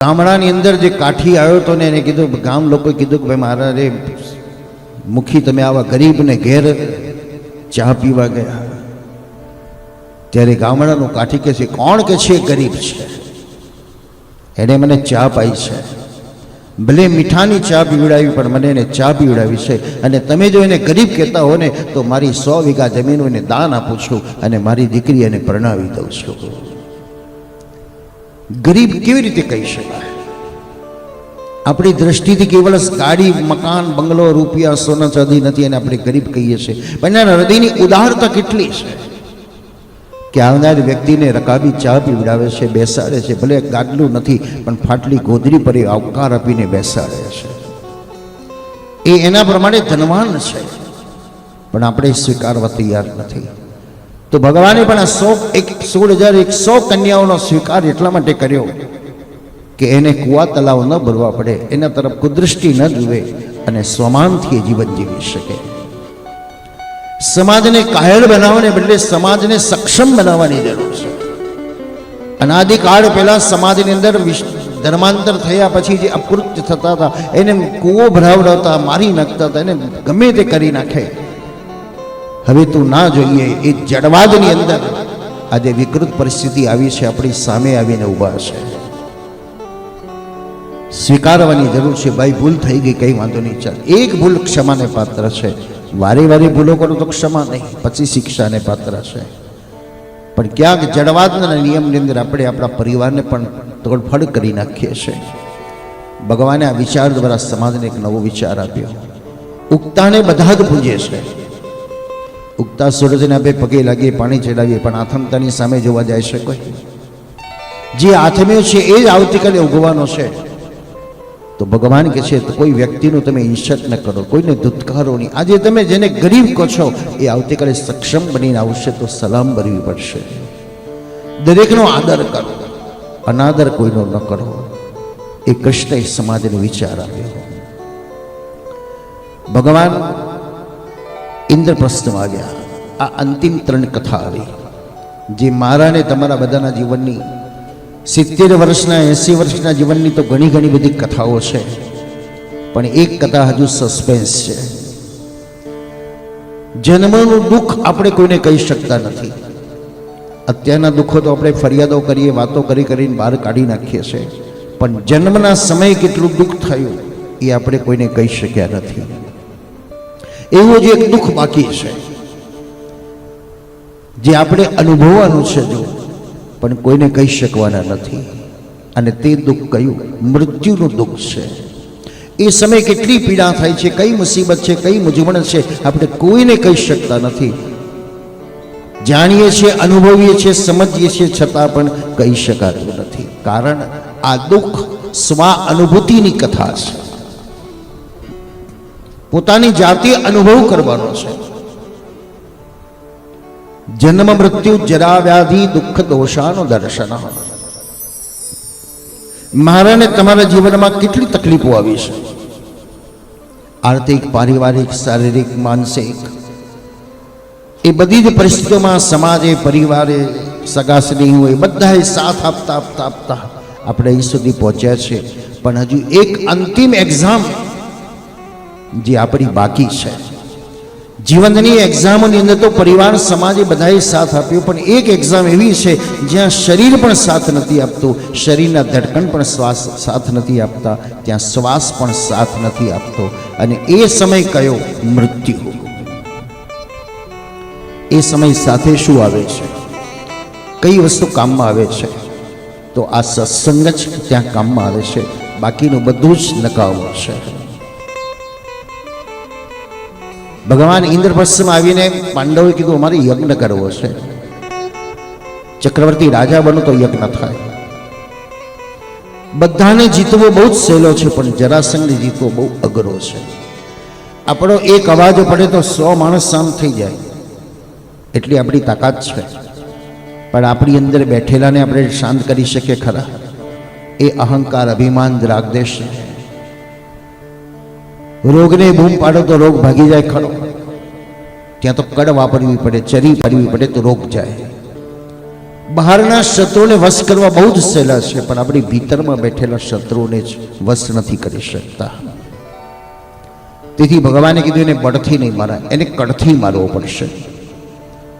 ગામડાની અંદર જે કાઠી આવ્યો હતો ને એને કીધું, ગામ લોકોએ કીધું કે ભાઈ મારા રે મુખી તમે આવા ગરીબને ઘેર ચા પીવા ગયા. ત્યારે ગામડાનું કાઠી કહે છે, કોણ કે છે ગરીબ છે, એને મને ચા પાઈ છે, ભલે મીઠાની ચા પીવડાવી પણ મને એને ચા પીવડાવી છે. અને તમે જો એને ગરીબ કહેતા હો ને તો મારી 100 વીઘા જમીન એને દાન આપું છું અને મારી દીકરી એને પરણાવી દઉં છું. ગરીબ કેવી રીતે કહી શકાય? આપણી દ્રષ્ટિથી કેવળ ગાડી, મકાન, બંગલો, રૂપિયા, સોના ચાંદી નથી અને આપણે ગરીબ કહીએ છીએ, પણ એના હૃદયની ઉદારતા કેટલી છે કે આવનાર વ્યક્તિને રકાબી ચા પીવડાવે છે, બેસાડે છે, ભલે ગાડલું નથી પણ ફાટલી ગોદડી પર આવકાર આપીને બેસાડે છે. એ એના પ્રમાણે ધનવાન છે, પણ આપણે સ્વીકારવા તૈયાર નથી. તો ભગવાને પણ આ 16,100 કન્યાઓનો સ્વીકાર એટલા માટે કર્યો કે એને કુવા તલાવ ન ભરવા પડે, એના તરફ કુદૃષ્ટિ ન જુએ અને સ્વમાનથી જીવન જીવી શકે. સમાજને કાયર બનાવવાને બદલે સમાજને સક્ષમ બનાવવાની જરૂર છે. અનાદિકાળ પહેલા સમાજની અંદર ધર્માંતર થયા પછી જે અપકૃત્ય થતા હતા એને કૂવો ભરાવડાવતા, મારી નાખતા હતા, એને ગમે તે કરી નાખે. હવે તું ના જોઈએ એ જડવાદની અંદર આજે વિકૃત પરિસ્થિતિ આવી છે, આપણી સામે આવીને ઊભા છે. સ્વીકારવાની જરૂર છે. ભાઈ ભૂલ થઈ ગઈ, કઈ વાંધો નહીં, ચાલ. એક ભૂલ ક્ષમાને પાત્ર છે. વારે વારે ભૂલો કરો તો ક્ષમા નહીં, પછી શિક્ષાને પાત્ર છે. પણ ક્યાંક જડવાદના નિયમની અંદર આપણે આપણા પરિવારને પણ તોડફોડ કરી નાખીએ છીએ. ભગવાને આ વિચાર દ્વારા સમાજને એક નવો વિચાર આપ્યો. ઉગતાને બધા જ પૂજે છે. ઉગતા સૂરજને આપણે પગે લાગીએ, પાણી ચડાવીએ, પણ આથમતાની સામે જોવા જાય છે કોઈ? જે આથમ્યો છે એ જ આવતીકાલે ઉગવાનો છે. તો ભગવાન કહે છે કોઈ વ્યક્તિનું તમે ઈર્ષદ ન કરો, કોઈને ધુતકારો નહીં. આજે તમે જેને ગરીબ કહો છો એ આવતીકાલે સક્ષમ બનીને આવશે તો સલામ ભરવી પડશે. દરેકનો આદર કરો, અનાદર કોઈનો ન કરો. એ કૃષ્ણએ સમાજને વિચાર આપ્યો. ભગવાન ઇન્દ્રપ્રસ્થમાં આવ્યા. આ અંતિમ 3 કથા આવી જે મારા ને તમારા બધાના જીવનની 70 વર્ષના 80 વર્ષના જીવનની તો ઘણી બધી કથાઓ છે, પણ એક કથા હજુ સસ્પેન્સ છે. જન્મનું દુઃખ આપણે કોઈને કહી શકતા નથી. અત્યારના દુઃખો તો આપણે ફરિયાદો કરીએ, વાતો કરીને બહાર કાઢી નાખીએ છીએ, પણ જન્મના સમયે કેટલું દુઃખ થયું એ આપણે કોઈને કહી શક્યા નથી. એવું જ એક દુઃખ બાકી છે જે આપણે અનુભવવાનું છે જો, પણ કોઈને કહી શકવાના નથી. અને તે દુઃખ કયું? મૃત્યુનું દુઃખ છે. એ સમયે કેટલી પીડા થાય છે, કઈ મુસીબત છે, કઈ મૂંઝવણ છે, આપણે કોઈને કહી શકતા નથી. જાણીએ છીએ, અનુભવીએ છીએ, સમજીએ છીએ, છતાં પણ કહી શકાતું નથી. કારણ આ દુઃખ સ્વ અનુભૂતિની કથા છે. પોતાની જાતે અનુભવ કરવાનો છે. જન્મ મૃત્યુ જરા વ્યાધિ દુઃખ દોષાનો દર્શન. મારા ને તમારા જીવનમાં કેટલી તકલીફો આવી છે, આર્થિક, પારિવારિક, શારીરિક, માનસિક. એ બધી જ પરિસ્થિતિઓમાં સમાજે, પરિવારે, સગા સ્નેહીઓએ બધાએ સાથ આપતા આપણે અહીં સુધી પહોંચ્યા છે. પણ હજુ એક અંતિમ એક્ઝામ જે આપણી બાકી છે. જીવનની એક્ઝામની અંદર તો પરિવાર, સમાજે બધાએ સાથ આપ્યો, પણ એક એક્ઝામ એવી છે જ્યાં શરીર પણ સાથ નથી આપતું, શરીરના ધડકણ પણ સાથ નથી આપતા, ત્યાં શ્વાસ પણ સાથ નથી આપતો. અને એ સમય કયો? મૃત્યુ. એ સમય સાથે શું આવે છે? કઈ વસ્તુ કામમાં આવે છે? તો આ સત્સંગ જ ત્યાં કામમાં આવે છે. બાકીનું બધું જ નકામું છે. ભગવાન ઇન્દ્રપ્રસ્થમાં આવીને પાંડવોએ કીધું અમારે યજ્ઞ કરવો છે. ચક્રવર્તી રાજા બનો તો યજ્ઞ થાય. બધાને જીતવો બહુ જ સહેલો છે, પણ જરાસંઘને જીતવો બહુ અઘરો છે. આપણો એક અવાજ પડે તો 100 માણસ શાંત થઈ જાય, એટલી આપણી તાકાત છે. પણ આપણી અંદર બેઠેલાને આપણે શાંત કરી શકીએ ખરા? એ અહંકાર, અભિમાન, રાગદેશ. રોગને બૂમ પાડો તો રોગ ભાગી જાય ખરો? ત્યાં તો કડ વાપરવી પડે, ચરી પાડવી પડે તો રોગ જાય. બહારના શત્રુને વશ કરવા બહુ જ સહેલા છે, પણ આપણી ભીતરમાં બેઠેલા શત્રુને જ વશ નથી કરી શકતા. તેથી ભગવાને કીધું એને બળથી નહીં મારા, એને કડથી મારવો પડશે.